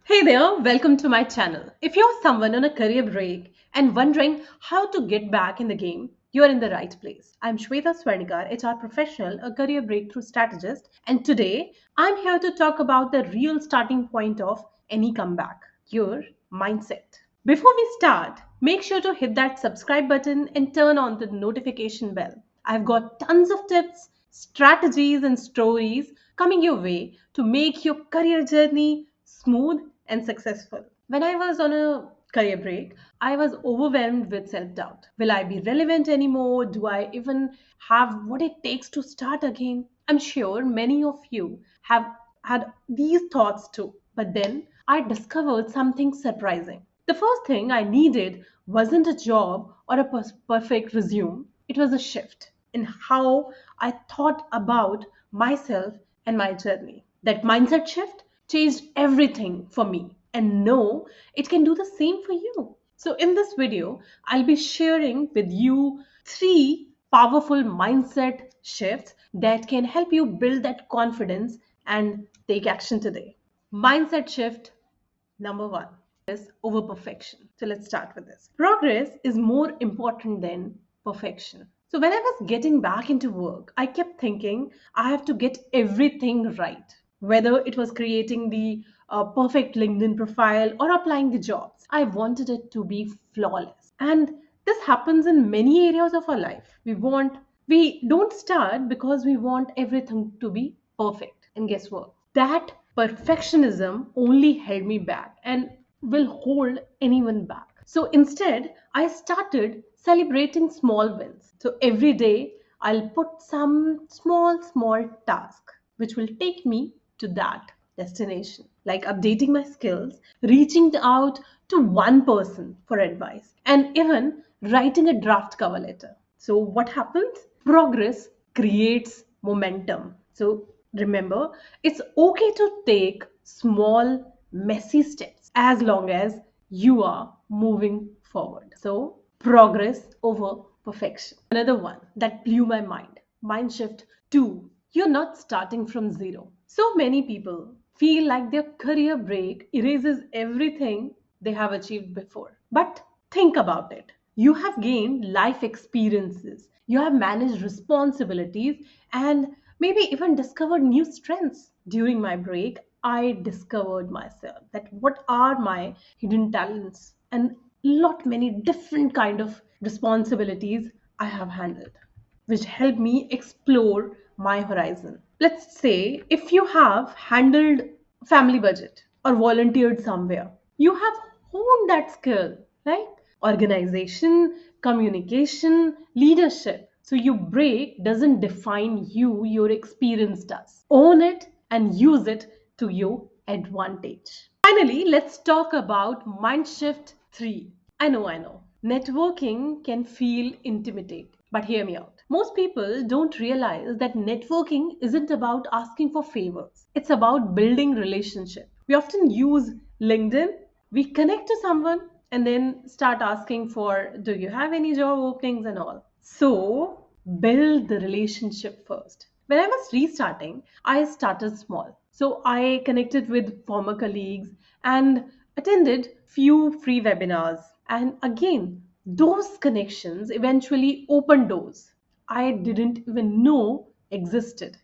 Hey there, welcome to my channel. If you're someone on a career break and wondering how to get back in the game, you're in the right place. I'm Shweta Swarnkar, HR professional, a career breakthrough strategist, and today I'm here to talk about the real starting point of any comeback, your mindset. Before we start, make sure to hit that subscribe button and turn on the notification bell. I've got tons of tips, strategies, and stories coming your way to make your career journey smooth and successful. When I was on a career break, I was overwhelmed with self doubt. Will I be relevant anymore? Do I even have what it takes to start again? I'm sure many of you have had these thoughts too. But then I discovered something surprising. The first thing I needed wasn't a job or a perfect resume, it was a shift in how I thought about myself and my journey. That mindset shift changed everything for me. And no, it can do the same for you. So, in this video, I'll be sharing with you three powerful mindset shifts that can help you build that confidence and take action today. Mindset shift number one is over perfection. So let's start with this. Progress is more important than perfection. So when I was getting back into work, I kept thinking I have to get everything right. Whether it was creating the perfect LinkedIn profile or applying the jobs, I wanted it to be flawless. And this happens in many areas of our life. We don't start because we want everything to be perfect. And guess what? That perfectionism only held me back and will hold anyone back. So instead, I started celebrating small wins. So every day, I'll put some small task which will take me to that destination, like updating my skills, reaching out to one person for advice, and even writing a draft cover letter. So, what happens? Progress creates momentum. So, remember, it's okay to take small, messy steps as long as you are moving forward. So, progress over perfection. Another one that blew my mind shift 2. You're not starting from zero. So many people feel like their career break erases everything they have achieved before. But think about it. You have gained life experiences, you have managed responsibilities, and maybe even discovered new strengths. During my break, I discovered myself that what are my hidden talents and lot many different kind of responsibilities I have handled, which help me explore my horizon. Let's say if you have handled family budget or volunteered somewhere, you have honed that skill, right? Organization, communication, leadership. So your break doesn't define you, your experience does. Own it and use it to your advantage. Finally, let's talk about mind shift 3. I know. Networking can feel intimidating, but hear me out. Most people don't realize that networking isn't about asking for favors. It's about building relationship. We often use LinkedIn, we connect to someone and then start asking for do you have any job openings and all. So, build the relationship first. When I was restarting, I started small. So I connected with former colleagues and attended few free webinars. And again, those connections eventually opened doors I didn't even know existed.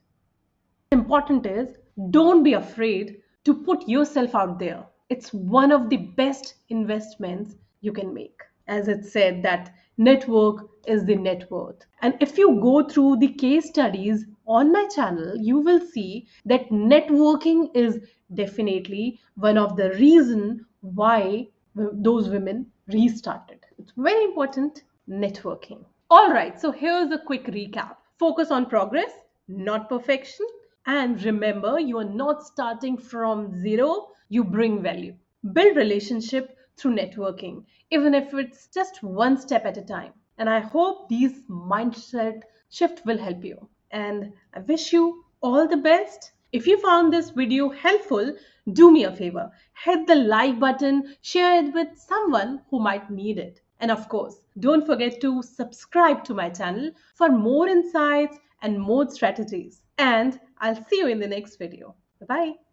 Important is don't be afraid to put yourself out there. It's one of the best investments you can make. As it said that network is the net worth. And if you go through the case studies on my channel, you will see that networking is definitely one of the reason why those women restarted. It's very important, networking. All right, so here's a quick recap. Focus on progress, not perfection. And remember, you are not starting from zero, you bring value. Build relationship through networking, even if it's just one step at a time. And I hope these mindset shift will help you. And I wish you all the best. If you found this video helpful, do me a favor. Hit the like button, share it with someone who might need it. And of course, don't forget to subscribe to my channel for more insights and more strategies. And I'll see you in the next video. Bye bye.